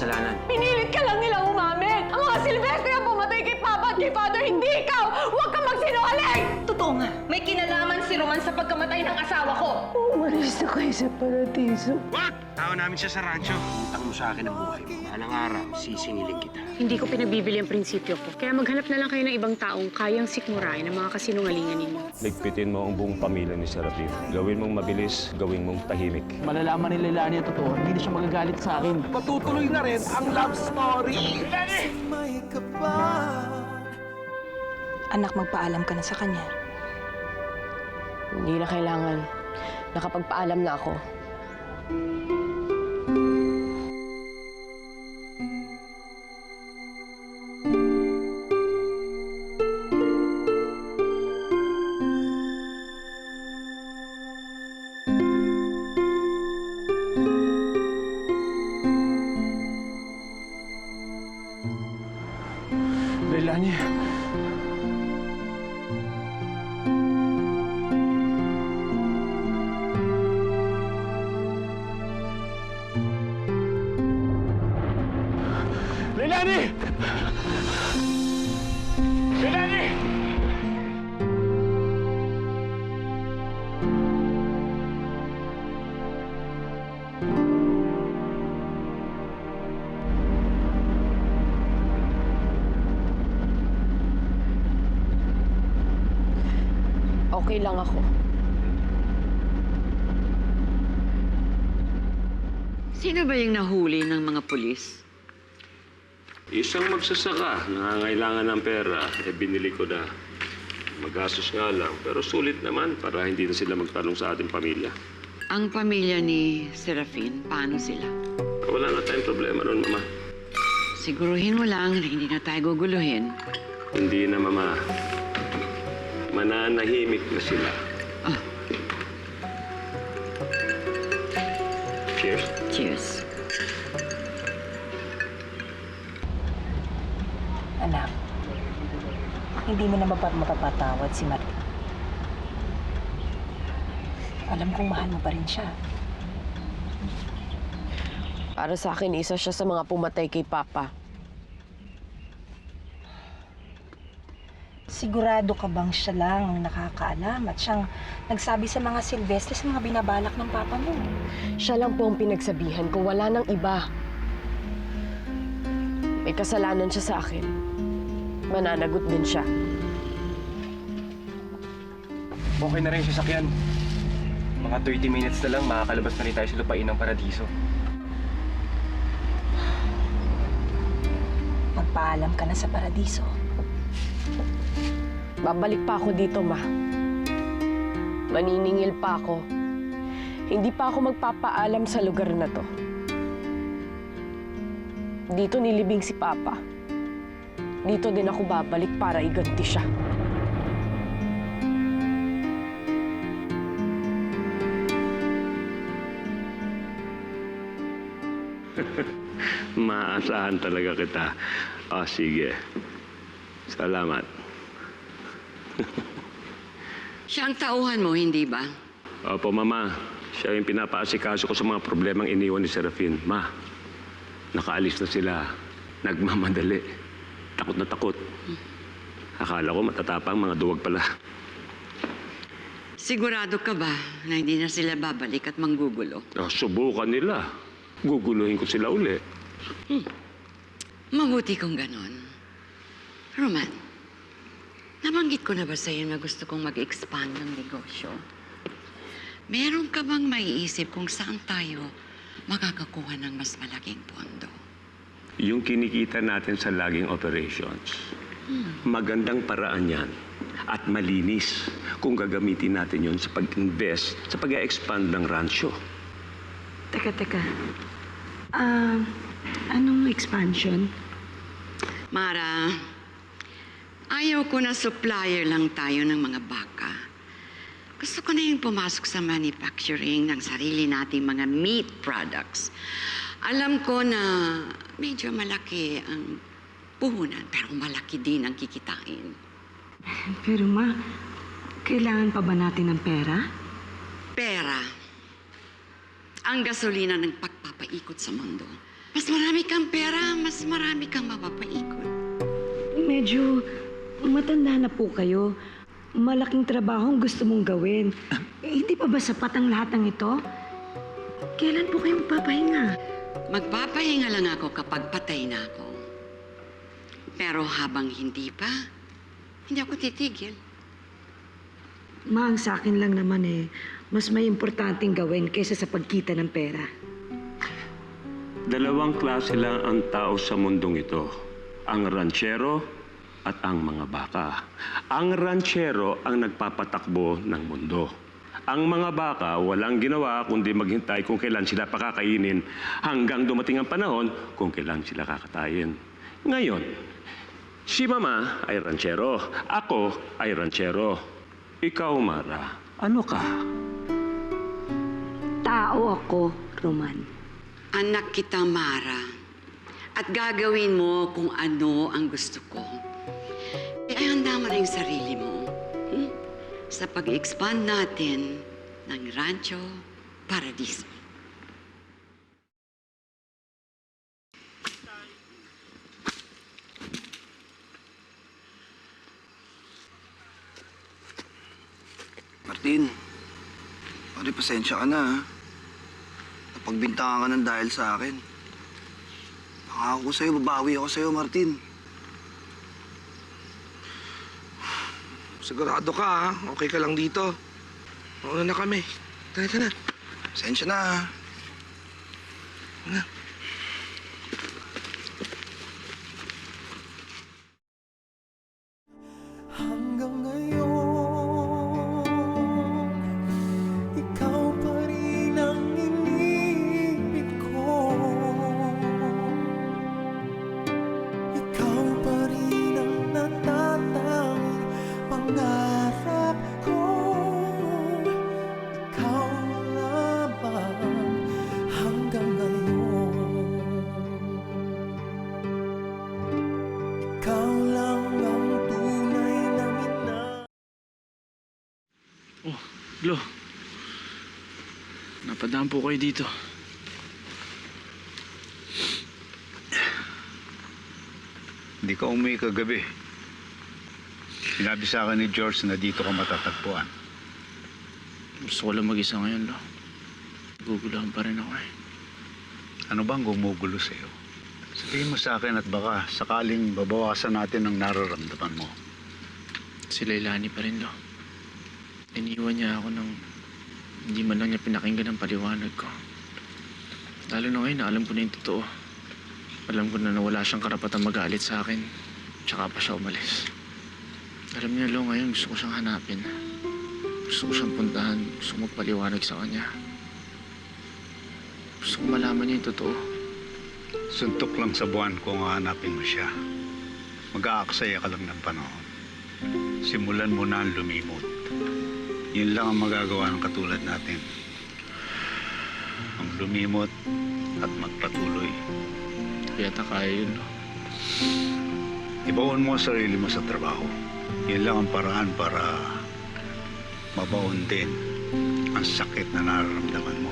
kasalanan. Pinilit ka lang nilang umamin! Ang mga Silvestre ang pumatay kay Papa at kay Father, hindi ikaw! Huwag kang magsinungaling! Totoo nga, may kinalaman si Roman sa pagkamatay ng asawa ko. Umalis na kayo sa paradiso. Wag! Tao namin siya sa rancho. Utang mo sa akin ang buhay mo. Balang araw, sisiniling kita. Hindi ko pinagbibili ang prinsipyo ko. Kaya maghanap na lang kayo ng ibang taong kayang sikmurain ang mga kasinungalingan ninyo. Ligpitin mo ang buong pamilya ni Serafin. Gawin mong mabilis, gawin mong tahimik. Malalaman ni Leilani ang totoo, hindi na siya magagalit sa akin. Patutuloy na rin ang love story! Anak, magpaalam ka na sa kanya. Hindi na kailangan. Nakapagpaalam na ako. Leilani. Leilani! Leilani! Okay lang ako. Sino ba yung nahuli ng mga pulis? Isang magsasaka, nangangailangan ng pera, binili ko na. Magastos nga lang, pero sulit naman para hindi na sila magtanong sa ating pamilya. Ang pamilya ni Serafin, paano sila? Wala na tayong problema ron, Mama. Siguruhin mo lang na hindi na tayo guguluhin. Hindi na, Mama. Mananahimik na sila. Ah. Cheers. Cheers. Anak, hindi mo na mapapatawad si Marie. Alam kong mahal mo pa rin siya. Para sa akin, isa siya sa mga pumatay kay Papa. Sigurado ka bang siya lang ang nakakaalam at siyang nagsabi sa mga Silvestre sa mga binabalak ng Papa mo? Siya lang po ang pinagsabihan ko, wala nang iba. May kasalanan siya sa akin. Mananagot din siya. Okay na rin yung sasakyan. Mga 30 minutes na lang, makakalabas na rin tayo sa lupain ng paradiso. Magpaalam ka na sa paradiso. Babalik pa ako dito, Ma. Maniningil pa ako. Hindi pa ako magpapaalam sa lugar na to. Dito nilibing si Papa. Dito din ako babalik para iganti siya. Maasahan talaga kita. Sige. Salamat. Siya ang tauhan mo, hindi ba? Opo, Mama. Siya yung pinapaasikaso ko sa mga problemang iniwan ni Serafin. Ma, nakaalis na sila. Nagmamadali. Takot na takot. Akala ko matatapang mga duwag pala. Sigurado ka ba na hindi na sila babalik at manggugulo? Subukan nila. Guguluhin ko sila uli. Mabuti kung ganon. Roman, nabanggit ko na ba sa'yo na gusto kong mag-expand ng negosyo? Meron ka bang maiisip kung saan tayo makakakuha ng mas malaking pondo? Yung kinikita natin sa laging operations, magandang paraan yan at malinis kung gagamitin natin yun sa pag-invest, sa pag-expand ng rancho. Teka. Anong expansion? Mara, ayaw ko na supplier lang tayo ng mga baka. Gusto ko na yung pumasok sa manufacturing ng sarili nating mga meat products. Alam ko na medyo malaki ang puhunan, pero malaki din ang kikitain. Pero Ma, kailangan pa ba natin ng pera? Pera. Ang gasolina ng pagpapaikot sa mundo. Mas marami kang pera, mas marami kang mapapaikot. Medyo matanda na po kayo. Malaking trabaho ang gusto mong gawin. Hindi pa ba sapat ang lahat ng ito? Kailan po kayo magpapahinga? Magpapahinga lang ako kapag patay na ako. Pero habang hindi pa, hindi ako titigil. Ma, ang sa akin lang naman mas may importanteng gawin kaysa sa pagkita ng pera. Dalawang klase lang ang tao sa mundong ito. Ang ranchero at ang mga baka. Ang ranchero ang nagpapatakbo ng mundo. Ang mga baka walang ginawa kundi maghintay kung kailan sila pakakainin hanggang dumating ang panahon kung kailan sila kakatayin. Ngayon, si Mama ay ranchero. Ako ay ranchero. Ikaw, Mara, ano ka? Tao ako, Roman. Anak kita, Mara. At gagawin mo kung ano ang gusto ko. Ay handa mo na yung sarili mo. Sa pag-expand natin ng Rancho Paradiso. Martin, pare, pasensya ka na, ha? Napagbintangan ka ng dahil sa akin. Pangako ko sa'yo, babawi ako sa'yo, Martin. Sigurado ka, ha? Okay ka lang dito. Mauna na kami. Tara na. Pasensya na, ha? Ano? Hanggang ngayon, ikaw pa rin ang iniibig ko. Ikaw pa rin ang natatanging pangarap ko. Ikaw lamang hanggang ngayon. Ikaw lang ang tunay na minahal. Oh, Lo. Napadaan po kayo dito. Hindi ka umuwi kagabi. Sinabi sa akin ni George na dito ka matatagpuan. Gusto ko lang mag-isa ngayon, Lo. Gugulahan pa rin ako Ano bang gumugulo sa'yo? Sabihin mo sa akin at baka sakaling babawasan natin ang nararamdaman mo. Si Leilani pa rin, Lo. Iniwan niya ako nang hindi man lang niya pinakinggan ang paliwanag ko. Lalo na ngayon na alam ko na yung totoo. Alam ko na wala siyang karapatang magalit sa akin. Tsaka pa siya umalis. Alam niya, Lo, ngayon gusto ko siyang hanapin. Gusto ko siyang puntahan. Gusto ko magpaliwanag sa kanya. Gusto ko malaman niya yung totoo. Suntok lang sa buwan kung hahanapin mo siya. Mag-aaksaya ka lang ng panahon. Simulan mo na ang lumimot. Yun lang ang magagawa ng katulad natin. Ang lumimot at magpatuloy. Kaya kaya yun, Lo. Ibaon mo ang sarili mo sa trabaho. Yun lang ang paraan para mabaon din ang sakit na nararamdaman mo.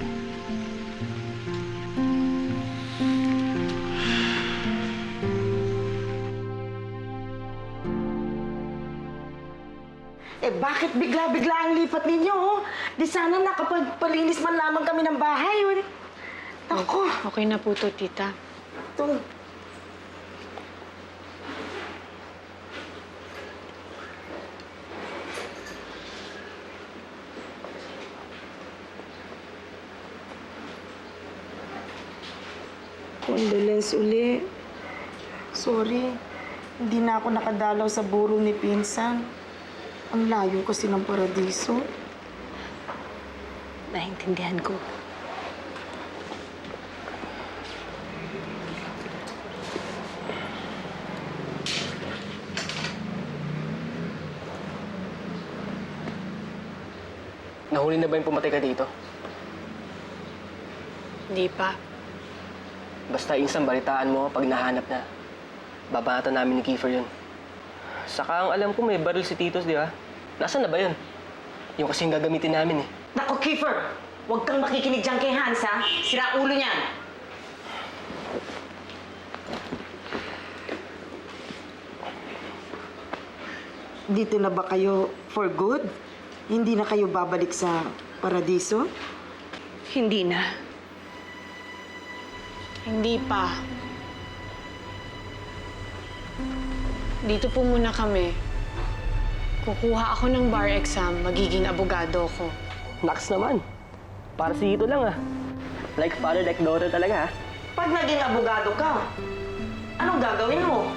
Bakit bigla-bigla ang lipat ninyo, Di sana nakapagpalinis man lamang kami ng bahay, Ako. Okay na po to, tita. Ito. Condolence uli. Sorry, hindi na ako nakadalaw sa burol ni Pinsan. Ang layo kasi ng paradiso. Naintindihan ko. Nahuli na ba yung pumatay ka dito? Hindi pa. Basta insang balitaan mo pag nahanap na. Babanatan namin ni Kiefer yun. Saka ang alam ko may baril si Titos, di ba? Nasaan na ba yun? Yung kasing gagamitin namin eh. Nako, Kiefer! Huwag kang makikinig dyan kay Hans, ha? Sira ulo niyan. Dito na ba kayo for good? Hindi na kayo babalik sa paradiso? Hindi na. Hindi pa. Dito po muna kami. Kukuha ako ng bar exam, magiging abogado ko. Naks naman. Para si Tito lang ah. Like father, like daughter talaga ah. Pag naging abogado ka, anong gagawin mo?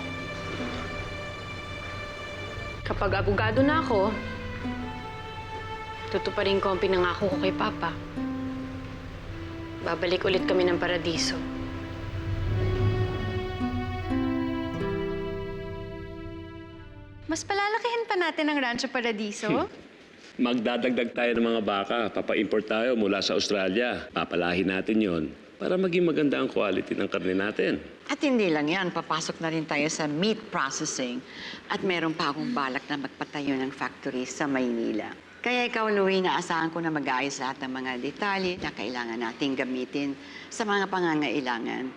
Kapag abogado na ako, tutuparin ko ang pinangako ko kay Papa. Babalik ulit kami ng paradiso. Mas palalakihin pa natin ang Rancho Paradiso? Magdadagdag tayo ng mga baka. Papa-import tayo mula sa Australia. Papalahin natin yon para maging maganda ang quality ng karne natin. At hindi lang yan, papasok na rin tayo sa meat processing. At meron pa akong balak na magpatayo ng factory sa Maynila. Kaya ikaw, Louie, naasahan ko na mag-ayos lahat ng mga detalye na kailangan nating gamitin sa mga pangangailangan.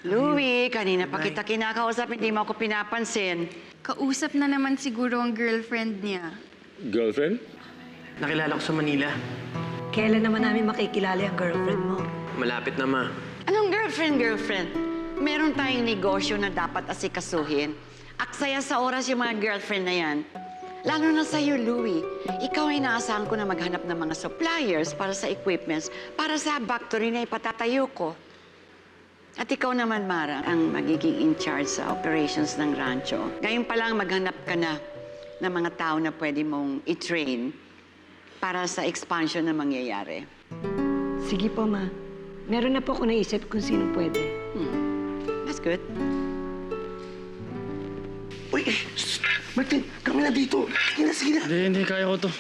Louie, kanina pa kita kinakausap, hindi mo ako pinapansin. Kausap na naman siguro ang girlfriend niya. Girlfriend? Nakilala ko sa Manila. Kailan naman namin makikilala ang girlfriend mo? Malapit na, Ma. Anong girlfriend? Meron tayong negosyo na dapat asikasuhin. Aksaya sa oras yung mga girlfriend na yan. Lalo na sa'yo, Louie. Ikaw ay naasahan ko na maghanap ng mga suppliers para sa equipments para sa factory na ipatatayo ko. At ikaw naman, Mara, ang magiging in charge sa operations ng rancho. Ngayon pa lang maghanap ka na ng mga tao na pwede mong i-train para sa expansion na mangyayari. Sige po, Ma. Meron na po ako naisip kung sino pwede. That's good. Uy, Martin, kami na dito. Sige na. Hindi, kaya ko to.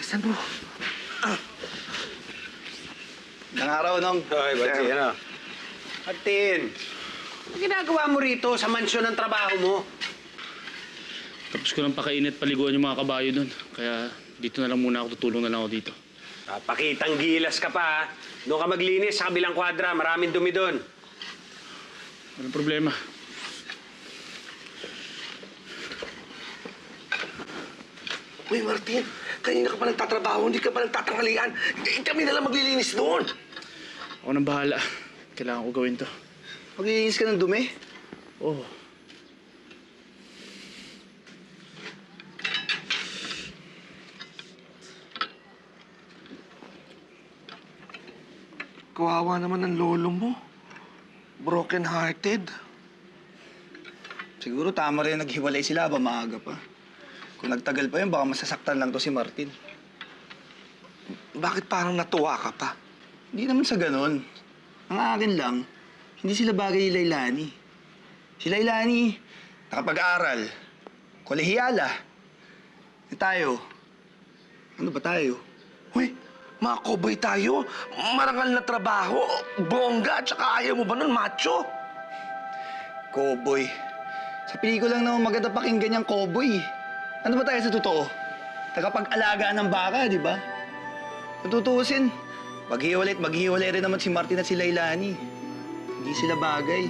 Saan mo? Ilang araw, Nong. Ay, Martin, ano? Martin, ano ginagawa mo rito sa mansyon ng trabaho mo? Tapos ko lang pakainit paliguan yung mga kabayo doon. Kaya dito na lang muna ako, tutulong na lang ako dito. Pakitang gilas ka pa, ha? Doon ka maglinis sa kabilang kwadra. Maraming dumi doon. Walang problema. Uy, Martin, kanina ka pa nagtatrabaho, hindi ka pa nagtatanghalian. Kami na lang maglilinis doon. Ako nang bahala. Kailangan ko gawin to. Maglilinis ka ng dumi? Oh. Kawawa naman ang lolo mo. Broken-hearted. Siguro tama rin naghiwalay sila ba maaga pa. Kung nagtagal pa yun, baka masasaktan lang to si Martin. Bakit parang natuwa ka pa? Hindi naman sa ganon. Ang akin lang, hindi sila bagay ni Lailani. Si Lailani, nakapag-aral, kolehiyala. E tayo, ano ba tayo? Uy, mga cowboy tayo. Marangal na trabaho, bongga, tsaka ayaw mo ba nun, macho? Cowboy. Sa pelikula lang naman maganda pakinggan yung cowboy. Ano ba tayo sa totoo? Tagapag-alagaan ng baka, di ba? Natutuusin, maghiwalay rin naman si Martin at si Lailani. Hindi sila bagay.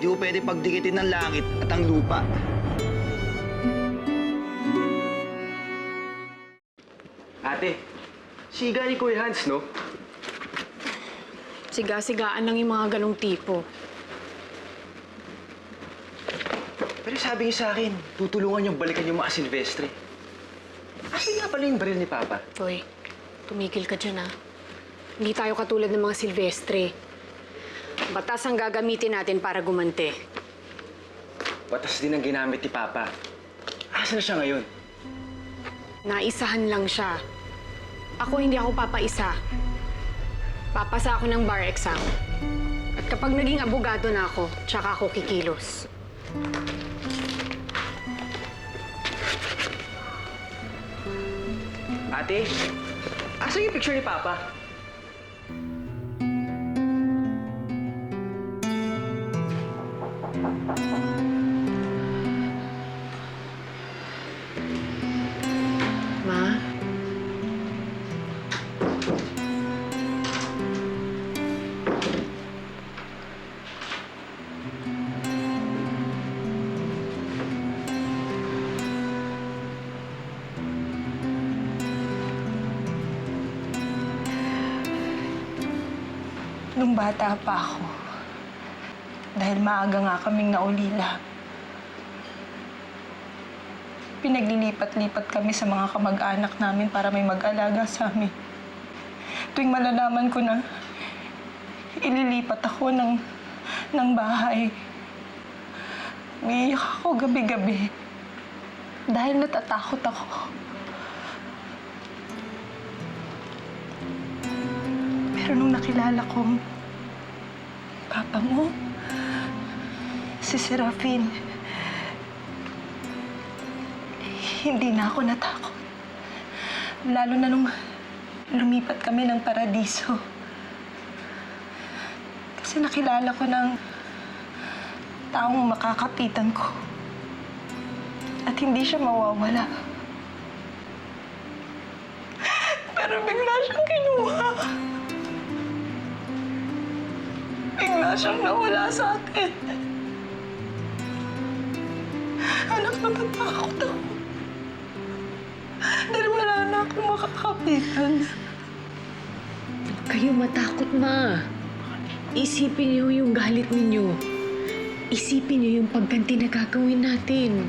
Hindi ko pwede pagdikitin ng langit at ang lupa. Ate, siga ni Kuya Hans, no? Siga-sigaan lang yung mga ganong tipo. Pero sabi niyo sa akin, tutulungan niyong balikan yung mga Silvestre. Asan nga pala yung baril ni Papa? Toy, tumigil ka dyan, ha? Hindi tayo katulad ng mga Silvestre. Batas ang gagamitin natin para gumante. Batas din ang ginamit ni Papa. Asan na siya ngayon? Naisahan lang siya. Ako hindi ako papaisa. Papasa ako ng bar exam. At kapag naging abogado na ako, tsaka ako kikilos. Ate, asan yung picture ni Papa? Ma? Nung bata pa ako, dahil maaga nga kaming naulila, pinaglilipat-lipat kami sa mga kamag-anak namin para may mag-alaga sa amin. Tuwing malalaman ko na ililipat ako ng bahay, umiiyak ako gabi-gabi dahil natatakot ako. Pero nung nakilala kong papa mo, si Serafin, hindi na ako natakot. Lalo na nung lumipat kami ng paradiso. Kasi nakilala ko ng taong makakapitan ko. At hindi siya mawawala. Pero bigla siyang kinuha. Bigla siyang nawala sa atin. Anak, natatakot ako. Dahil wala na akong makakapitan. Huwag kayo matakot, Ma. Isipin niyo yung galit ninyo. Isipin niyo yung pagganti na gagawin natin.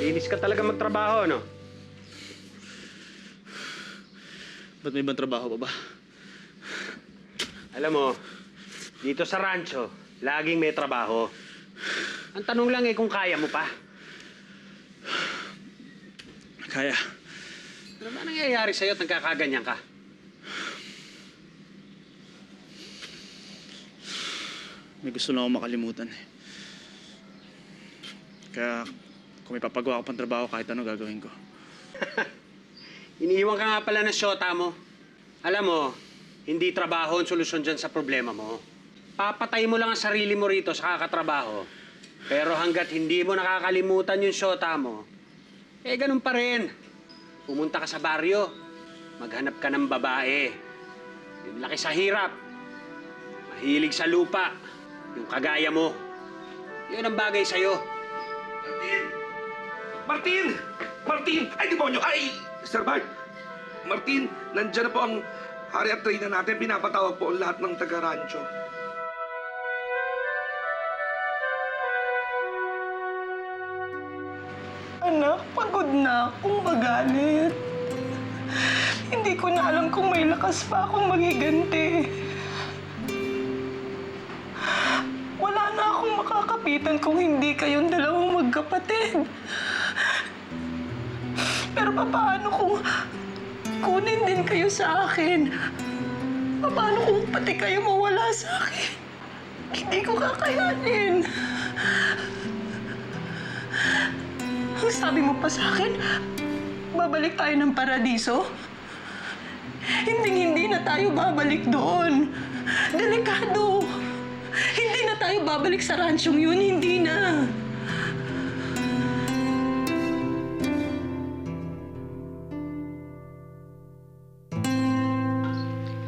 Linis ka talaga magtrabaho, no? Ba't may ibang trabaho pa ba? Alam mo, dito sa rancho, laging may trabaho. Ang tanong lang kung kaya mo pa. Kaya. Ano ba nangyayari sa'yo at nagkakaganyan ka? May gusto na ako makalimutan eh. Kaya kung may papagawa ko pang trabaho, kahit ano gagawin ko. Iniiwan ka nga pala ng syota mo. Alam mo, hindi trabaho ang solusyon dyan sa problema mo. Papatay mo lang ang sarili mo rito sa kakatrabaho. Pero hanggat hindi mo nakakalimutan yung syota mo, eh ganun pa rin. Pumunta ka sa baryo, maghanap ka ng babae. Yung laki sa hirap, mahilig sa lupa, yung kagaya mo. Yun ang bagay sa'yo. Martin! Martin! Martin! Ay, demonyo! Ay! Sir Bart! Martin, nandiyan na po ang hari at reyna natin. Pinapatawag po ang lahat ng taga-rancho. Anak, pagod na akong magalit. Hindi ko na alam kung may lakas pa akong magiganti. Wala na akong makakapitan kung hindi kayong dalawang magkapatid. Pero paano kung kunin din kayo sa akin? Paano kung pati kayo mawala sa akin? Hindi ko kakayanin. Ang sabi mo pa sa akin, babalik tayo ng paradiso? Hindi na tayo babalik doon. Delikado. Hindi na tayo babalik sa ransyong yun. Hindi na.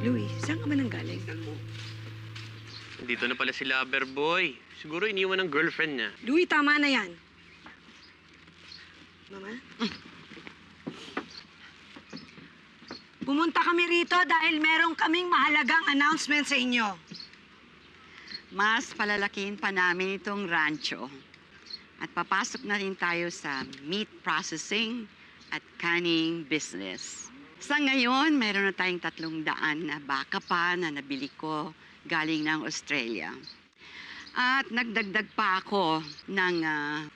Louie, saan ka ba nang galing? Dito na pala si Loverboy. Siguro iniwan ng girlfriend niya. Louie, tama na yan. Mama? Pumunta kami rito dahil meron kaming mahalagang announcement sa inyo. Mas palalakihin pa namin itong rancho. At papasok na rin tayo sa meat processing at canning business. Sa ngayon, meron na tayong 300 na baka pa na nabili ko galing ng Australia. At nagdagdag pa ako ng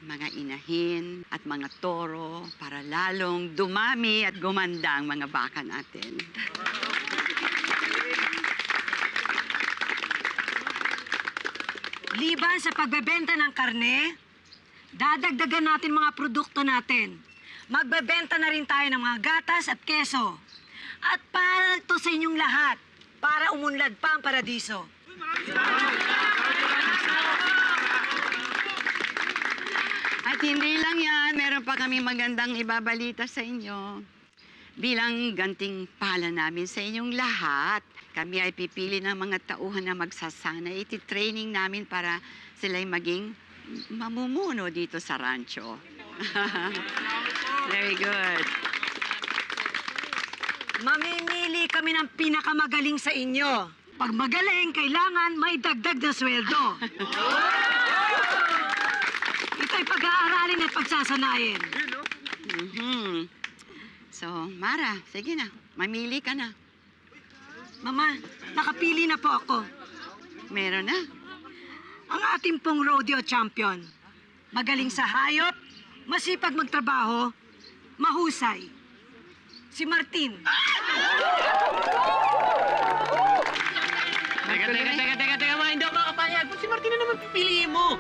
mga inahin at mga toro para lalong dumami at gumanda ang mga baka natin. Liban sa pagbebenta ng karne, dadagdagan natin mga produkto natin. Magbebenta na rin tayo ng mga gatas at keso. At para to sa inyong lahat, para umunlad pa ang paradiso. At hindi lang yan, meron pa kami magandang ibabalita sa inyo. Bilang ganting pala namin sa inyong lahat, kami ay pipili ng mga tauhan na magsasana. Iti-training namin para sila'y maging mamumuno dito sa rancho. Very good. Mamimili kami ng pinakamagaling sa inyo. Pag magaling, kailangan may dagdag na sweldo. Ito'y pag-aaralin at pagsasanayin. So, Mara, sige na. Mamili ka na. Mama, nakapili na po ako. Meron na. Ang ating pong rodeo champion. Magaling sa hayop, masipag magtrabaho, mahusay. Si Martin. Teka, ma, hindi ako makapayag. Si Martin na naman pipiliin mo.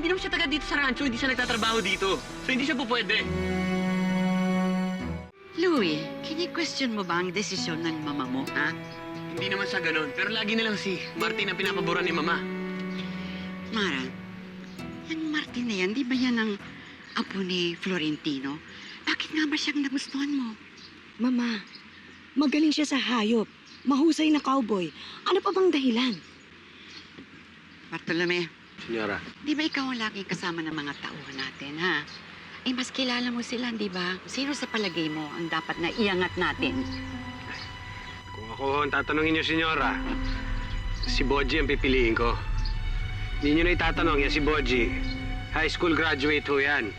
Hindi naman siya taga dito sa rancho, hindi siya nagtatrabaho dito. So hindi siya po pwede. Louie, kini-question mo ba ang desisyon ng mama mo, ha? Hindi naman sa ganun, pero lagi na lang si Martin ang pinapaboran ni Mama. Mara, yung Martin na yan, di ba yan ang apo ni Florentino? Bakit nga ba siyang nagustuhan mo? Mama, magaling siya sa hayop. Mahusay na cowboy. Ano pa bang dahilan? Bartolome, Senyora. di ba ikaw ang laging kasama ng mga tauhan natin, ha? Eh, mas kilala mo sila, di ba? Sino sa palagay mo ang dapat na iangat natin? Kung ako ang tatanungin niyo, Senyora, si Boji ang pipiliin ko. Hindi niyo na itatanong yan si Boji. High school graduate ho yan.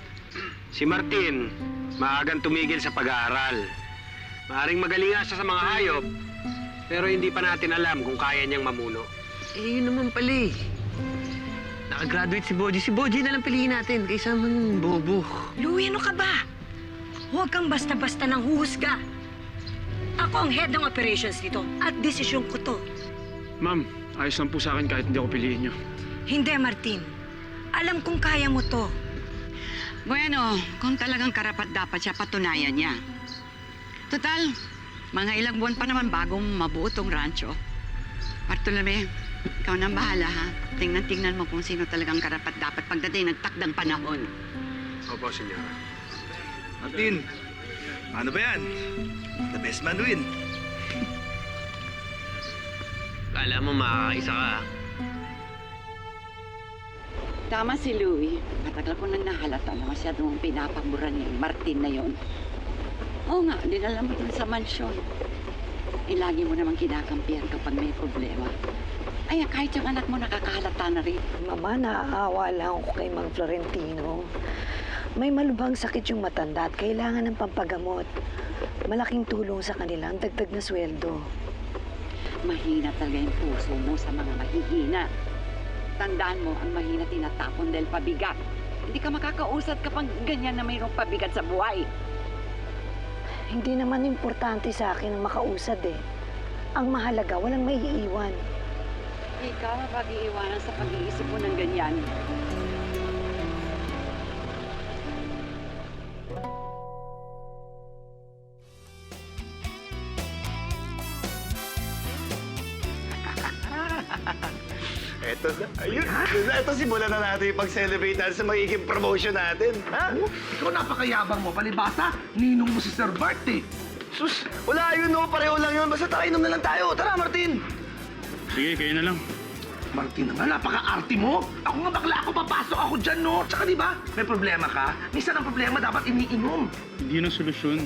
Si Martin, maagang tumigil sa pag-aaral. Maaring magaling nga siya sa mga hayop, pero hindi pa natin alam kung kaya niyang mamuno. Eh, yun naman pala eh. Nakagraduate si Boji. Si Boji na lang piliin natin kaysa man bobo. Louie, ano ka ba? Huwag kang basta-basta nang huhusga. Ako ang head ng operations dito at desisyon ko to. Ma'am, ayos lang po sa akin kahit hindi ako piliin niyo. Hindi, Martin. Alam kong kaya mo to. Bueno, kung talagang karapat dapat siya, patunayan niya. Total, mga ilang buwan pa naman bagong mabuo tong rancho. Bartolome, ikaw nang bahala, ha? Tingnan mo kung sino talagang karapat dapat pagdating ng takdang panahon. Opo, Senyora. Martin, ano ba yan? The best man win. Kala mo makakaisa ka, ha? Tama si Louie. Matagal ko nang nahalata na masyadong pinapaboran ni Martin na yon. Oo nga, dinala mo dun sa mansyon. Eh, lagi mo namang kinakampihan kapag may problema. Ay, kahit yung anak mo nakakahalata na rin. Mama, naaawa lang ako kay Mang Florentino. May malubhang sakit yung matanda at kailangan ng pampagamot. Malaking tulong sa kanila ang dagdag na sweldo. Mahina talaga yung puso mo sa mga mahihina. Tandaan mo, ang mahina tinatapon dahil pabigat. Hindi ka makakausad kapag ganyan na mayroong pabigat sa buhay. Hindi naman importante sa akin ang makausad eh. Ang mahalaga, walang maiiwan. Ikaw ang pag-iiwanan sa pag-iisip mo ng ganyan. Eto na. Ayun. Ito simulan na natin yung pag-celebrate natin sa magiging promotion natin. Ha? Ikaw napakayabang mo. Palibasa, ninong mo si Sir Bart eh. Sus, wala yun no. Pareho lang yun. Basta tara, inom na lang tayo. Tara, Martin. Sige, kayo na lang. Martin naman, napaka-arte mo. Ako nga bakla ako, papasok ako dyan, no? Tsaka di ba, may problema ka? Minsan ang problema dapat iniinom. Hindi yun ang solusyon.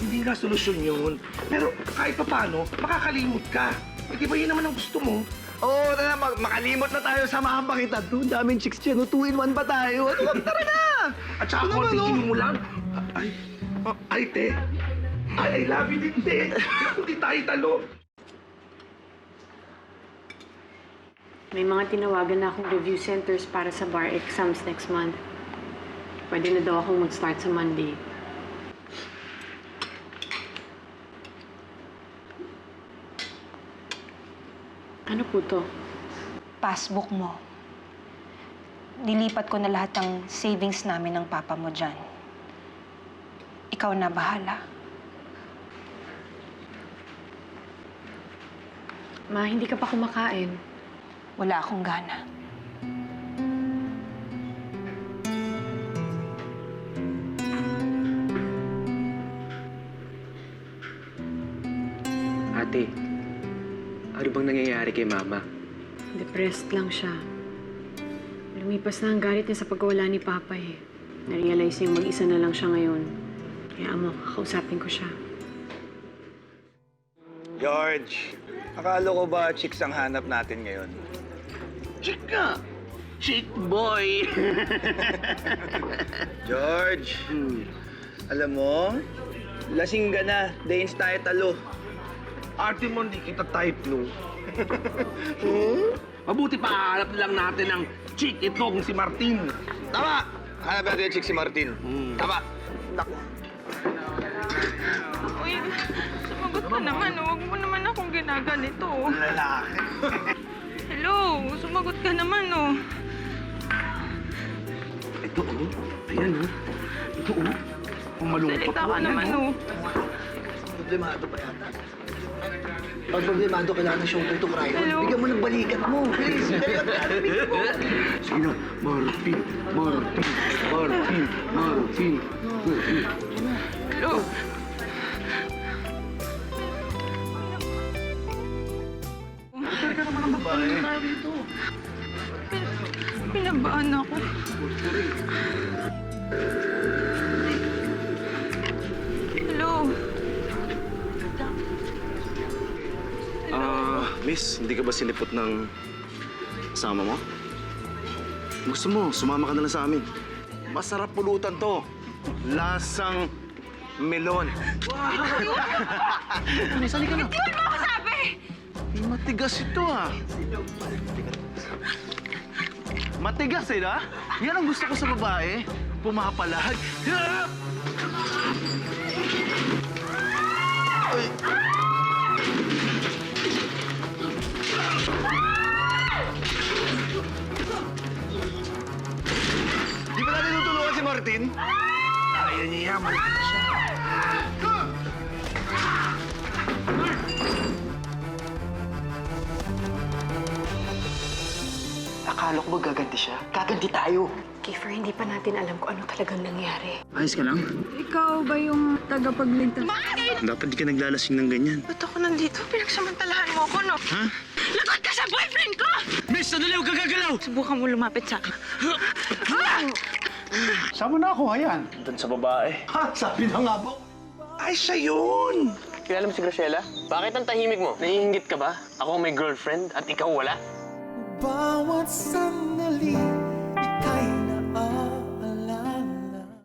Hindi nga solusyon yun. Pero kahit pa paano, makakalimot ka. Eh, di ba yun naman ang gusto mo? Oo, tara, makalimot na tayo. Samahan pa kita. Doon, daming chicks dyan. 2-in-1 pa tayo. Ano ba? Tara na! At saka konting inom mo lang. Ay, te. I love you din, te. Hindi tayo talo. May mga tinawagan na akong review centers para sa bar exams next month. Pwede na daw akong mag-start sa Monday. Ano po to? Passbook mo. Nilipat ko na lahat ng savings namin ng papa mo dyan. Ikaw na bahala. Ma, hindi ka pa kumakain. Wala akong gana. Ate, ano bang nangyayari kay Mama? Depressed lang siya. Lumipas na ang galit niya sa pagkawala ni Papa eh. Na-realize niyang mag-isa na lang siya ngayon. Kaya kakausapin ko siya. George, Akala ko ba chicks ang hanap natin ngayon? Chick nga! Chick boy! George, alam mo, lasing ka na. Dains tayo talo. Arte mo, hindi kita type, no? Mabuti pa, hanap lang natin ng chick itong si Martin. Tama! Hanap natin yung chick si Martin. Tama! Naku. Uy, sumagot ka naman. Huwag mo naman akong ginaganito. Lalaki. Hello, sumagot ka naman, oh. Ito, oh. Ayan, oh. Ito, oh. Kung malungkot Salita mo, ka naman, oh. Problemado pa yata. Pag problemado, kailangan siyang tuto cry. Hello? Bigyan mo ng balikat mo. Please, bigyan mo. Sige na, Martin, Martin, Martin, Martin. Hello? Hotel ka naman ng babae. Pinabahan ako. Hello? Miss, hindi ka ba sinipot ng kasama mo? Gusto mo, sumama ka na lang sa amin. Masarap pulutan to. Lasang melon. Sali ka na. Hindi mo ako sabi! Matigas ito ah. Matigas eh na? Yan ang gusto ko sa babae. Pumapalag. Ay! Di ba natin tutulungan si Martin? Kaya niya yan, malaki siya. Akala ko ba gaganti siya? Gaganti tayo. Kiefer, hindi pa natin alam kung ano talagang nangyari. Ayos ka lang? Ikaw ba yung tagapagligtas? Dapat di ka naglalasing ng ganyan. Ba't ako nandito? Pinagsamantalahan mo ako, no? Ha? Lagot ka sa boyfriend ko! Miss, sandali, huwag ka gagalaw! Subukan mo lumapit sa akin. Saan mo na ako, ayan? Doon sa babae. Ha? Sabi na nga ba? Ay, siya yun! Kilala mo si Graciela? Bakit ang tahimik mo? Naiingit ka ba? Ako ang may girlfriend at ikaw wala? Bawat